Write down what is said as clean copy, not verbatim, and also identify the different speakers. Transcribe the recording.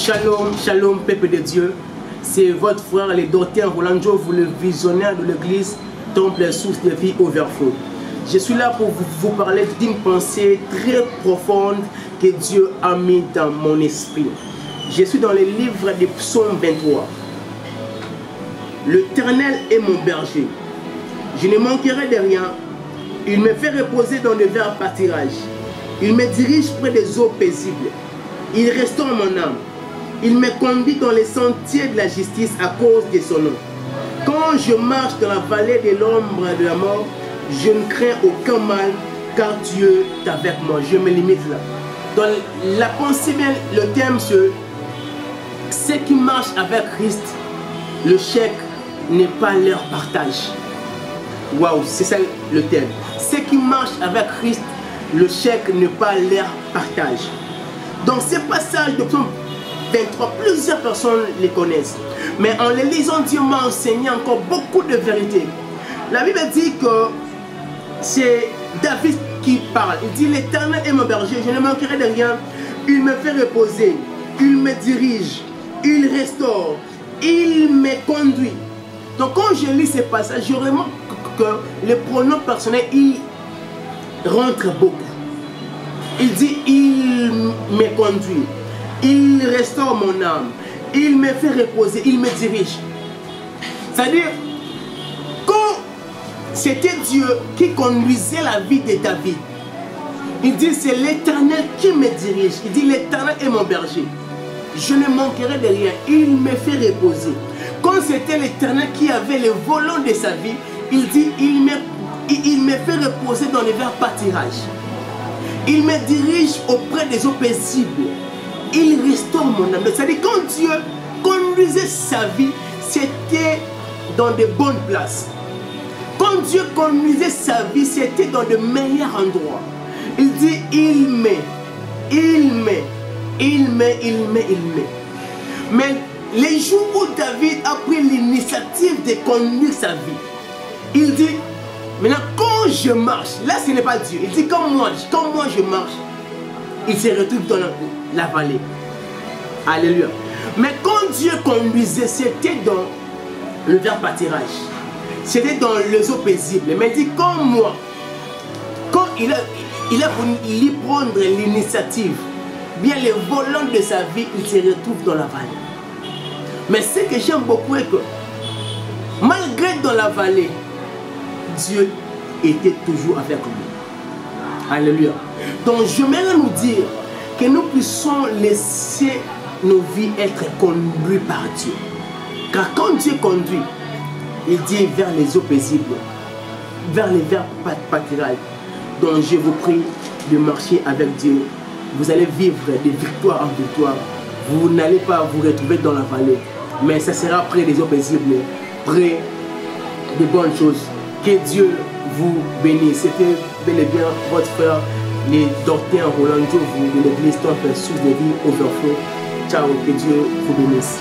Speaker 1: Shalom, shalom, peuple de Dieu. C'est votre frère, le docteur Rolando, vous le visionnaire de l'église Temple Source de Vie Overflow. Je suis là pour vous parler d'une pensée très profonde que Dieu a mis dans mon esprit. Je suis dans le livre des Psaumes 23. L'Éternel est mon berger. Je ne manquerai de rien. Il me fait reposer dans de verts pâturages. Il me dirige près des eaux paisibles. Il restaure mon âme. Il me conduit dans les sentiers de la justice à cause de son nom. Quand je marche dans la vallée de l'ombre de la mort, je ne crains aucun mal, car Dieu est avec moi. Je me limite là. Dans la pensée, le thème, c'est ceux qui marchent avec Christ, le chèque n'est pas leur partage. Waouh, c'est ça le thème. Ceux qui marchent avec Christ, le chèque n'est pas leur partage. Dans ce passage de Psaume 23, plusieurs personnes les connaissent. Mais en les lisant, Dieu m'a enseigné encore beaucoup de vérités. La Bible dit que c'est David qui parle. Il dit: l'Éternel est mon berger, je ne manquerai de rien. Il me fait reposer, il me dirige, il restaure, il me conduit. Donc quand je lis ces passages, je remarque que les pronoms personnels, ils rentrent beaucoup. Il dit: il me conduit, il restaure mon âme, il me fait reposer, il me dirige. C'est-à-dire, quand c'était Dieu qui conduisait la vie de David, il dit: c'est l'Éternel qui me dirige. Il dit: l'Éternel est mon berger, je ne manquerai de rien, il me fait reposer. Quand c'était l'Éternel qui avait le volant de sa vie, il dit: il me fait reposer dans les verts pâturages. Il me dirige auprès des eaux paisibles. Il restaure mon âme. C'est-à-dire, quand Dieu conduisait sa vie, c'était dans de bonnes places. Quand Dieu conduisait sa vie, c'était dans de meilleurs endroits. Il dit: il met. Mais les jours où David a pris l'initiative de conduire sa vie, il dit: maintenant, quand je marche, là ce n'est pas Dieu. Il dit: quand moi je marche, il se retrouve dans la vallée. Alléluia. Mais quand Dieu conduisait, c'était dans le vert pâturage. C'était dans les eaux paisibles. Mais il dit: comme moi, quand il a voulu prendre l'initiative, bien le volant de sa vie, il se retrouve dans la vallée. Mais ce que j'aime beaucoup est que, malgré dans la vallée, Dieu était toujours avec nous. Alléluia. Donc j'aimerais nous dire que nous puissions laisser nos vies être conduites par Dieu. Car quand Dieu conduit, il dit: vers les eaux paisibles, vers les verts pâturages. Donc je vous prie de marcher avec Dieu. Vous allez vivre de victoire en victoire. Vous n'allez pas vous retrouver dans la vallée, mais ça sera près des eaux paisibles, près de bonnes choses. Que Dieu vous bénisse. C'était bel et bien votre frère, le docteur Rolando, de l'église Temple Source de Vie Overflow. Ciao, que Dieu vous bénisse.